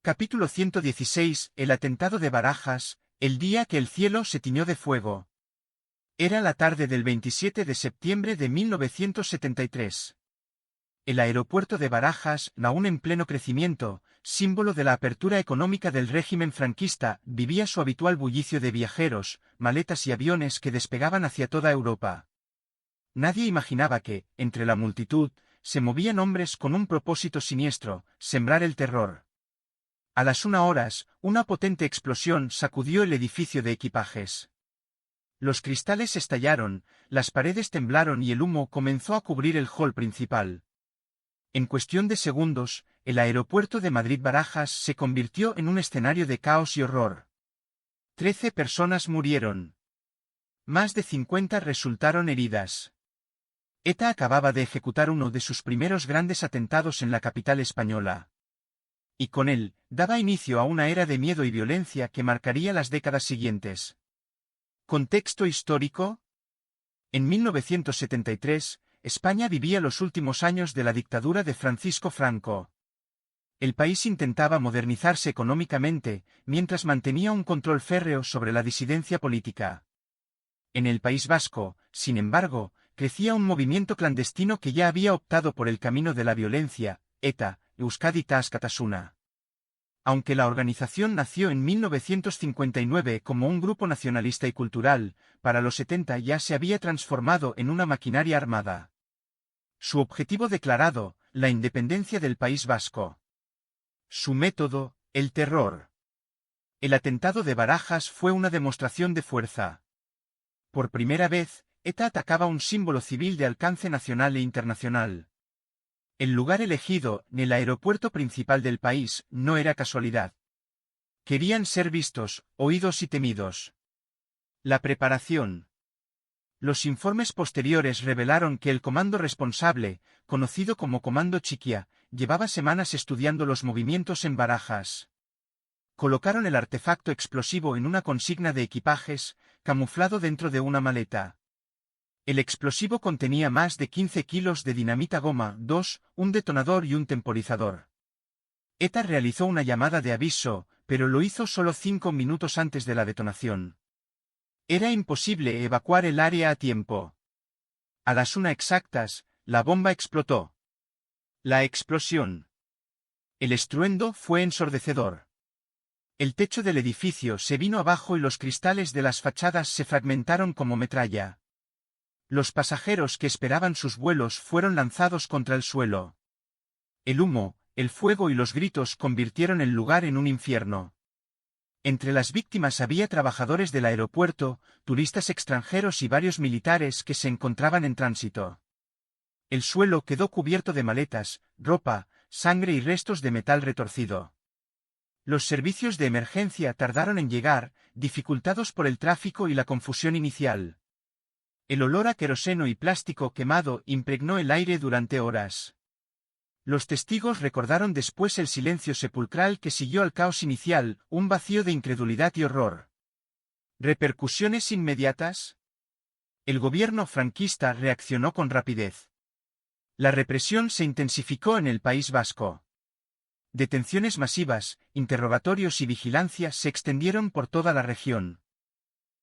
Capítulo 116. El atentado de Barajas, el día que el cielo se tiñó de fuego. Era la tarde del 27 de septiembre de 1973. El aeropuerto de Barajas, aún en pleno crecimiento, símbolo de la apertura económica del régimen franquista, vivía su habitual bullicio de viajeros, maletas y aviones que despegaban hacia toda Europa. Nadie imaginaba que, entre la multitud, se movían hombres con un propósito siniestro: sembrar el terror. A las 1 horas, una potente explosión sacudió el edificio de equipajes. Los cristales estallaron, las paredes temblaron y el humo comenzó a cubrir el hall principal. En cuestión de segundos, el aeropuerto de Madrid-Barajas se convirtió en un escenario de caos y horror. 13 personas murieron. Más de 50 resultaron heridas. ETA acababa de ejecutar uno de sus primeros grandes atentados en la capital española. Y con él, daba inicio a una era de miedo y violencia que marcaría las décadas siguientes. Contexto histórico. En 1973, España vivía los últimos años de la dictadura de Francisco Franco. El país intentaba modernizarse económicamente, mientras mantenía un control férreo sobre la disidencia política. En el País Vasco, sin embargo, crecía un movimiento clandestino que ya había optado por el camino de la violencia: ETA, Euskadi Askatasuna. Aunque la organización nació en 1959 como un grupo nacionalista y cultural, para los 70 ya se había transformado en una maquinaria armada. Su objetivo declarado: la independencia del País Vasco. Su método: el terror. El atentado de Barajas fue una demostración de fuerza. Por primera vez, ETA atacaba un símbolo civil de alcance nacional e internacional. El lugar elegido, el aeropuerto principal del país, no era casualidad. Querían ser vistos, oídos y temidos. La preparación. Los informes posteriores revelaron que el comando responsable, conocido como Comando Chiquia, llevaba semanas estudiando los movimientos en Barajas. Colocaron el artefacto explosivo en una consigna de equipajes, camuflado dentro de una maleta. El explosivo contenía más de 15 kilos de dinamita goma 2, un detonador y un temporizador. ETA realizó una llamada de aviso, pero lo hizo solo 5 minutos antes de la detonación. Era imposible evacuar el área a tiempo. A las 1 exactas, la bomba explotó. La explosión. El estruendo fue ensordecedor. El techo del edificio se vino abajo y los cristales de las fachadas se fragmentaron como metralla. Los pasajeros que esperaban sus vuelos fueron lanzados contra el suelo. El humo, el fuego y los gritos convirtieron el lugar en un infierno. Entre las víctimas había trabajadores del aeropuerto, turistas extranjeros y varios militares que se encontraban en tránsito. El suelo quedó cubierto de maletas, ropa, sangre y restos de metal retorcido. Los servicios de emergencia tardaron en llegar, dificultados por el tráfico y la confusión inicial. El olor a queroseno y plástico quemado impregnó el aire durante horas. Los testigos recordaron después el silencio sepulcral que siguió al caos inicial, un vacío de incredulidad y horror. ¿Repercusiones inmediatas? El gobierno franquista reaccionó con rapidez. La represión se intensificó en el País Vasco. Detenciones masivas, interrogatorios y vigilancia se extendieron por toda la región.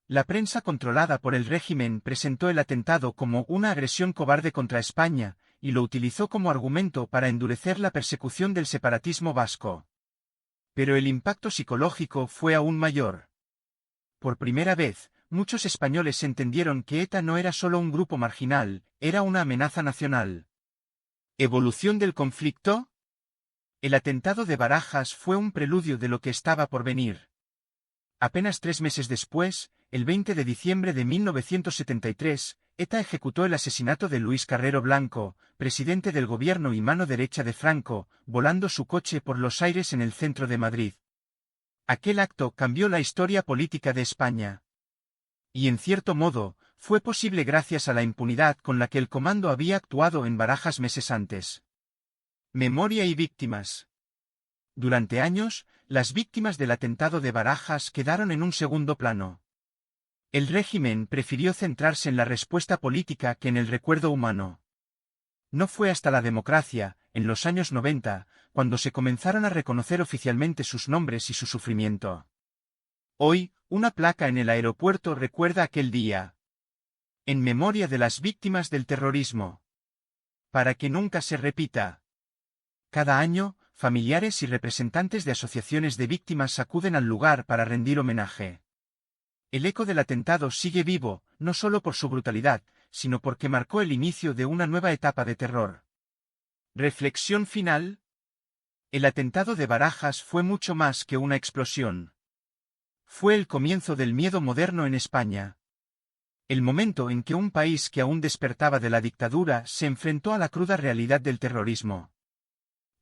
La prensa controlada por el régimen presentó el atentado como una agresión cobarde contra España, y lo utilizó como argumento para endurecer la persecución del separatismo vasco. Pero el impacto psicológico fue aún mayor. Por primera vez, muchos españoles entendieron que ETA no era solo un grupo marginal, era una amenaza nacional. ¿Evolución del conflicto? El atentado de Barajas fue un preludio de lo que estaba por venir. Apenas 3 meses después, el 20 de diciembre de 1973, ETA ejecutó el asesinato de Luis Carrero Blanco, presidente del gobierno y mano derecha de Franco, volando su coche por los aires en el centro de Madrid. Aquel acto cambió la historia política de España. Y en cierto modo, fue posible gracias a la impunidad con la que el comando había actuado en Barajas meses antes. Memoria y víctimas. Durante años, las víctimas del atentado de Barajas quedaron en un segundo plano. El régimen prefirió centrarse en la respuesta política que en el recuerdo humano. No fue hasta la democracia, en los años 90, cuando se comenzaron a reconocer oficialmente sus nombres y su sufrimiento. Hoy, una placa en el aeropuerto recuerda aquel día. En memoria de las víctimas del terrorismo. Para que nunca se repita. Cada año, familiares y representantes de asociaciones de víctimas acuden al lugar para rendir homenaje. El eco del atentado sigue vivo, no solo por su brutalidad, sino porque marcó el inicio de una nueva etapa de terror. Reflexión final. El atentado de Barajas fue mucho más que una explosión. Fue el comienzo del miedo moderno en España. El momento en que un país que aún despertaba de la dictadura se enfrentó a la cruda realidad del terrorismo.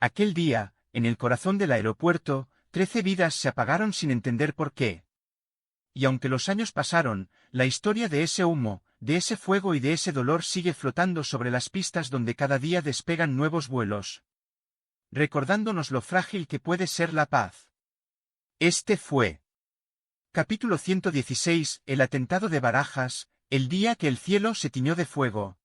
Aquel día, en el corazón del aeropuerto, 13 vidas se apagaron sin entender por qué. Y aunque los años pasaron, la historia de ese humo, de ese fuego y de ese dolor sigue flotando sobre las pistas donde cada día despegan nuevos vuelos. Recordándonos lo frágil que puede ser la paz. Este fue. Capítulo 116, el atentado de Barajas, el día que el cielo se tiñó de fuego.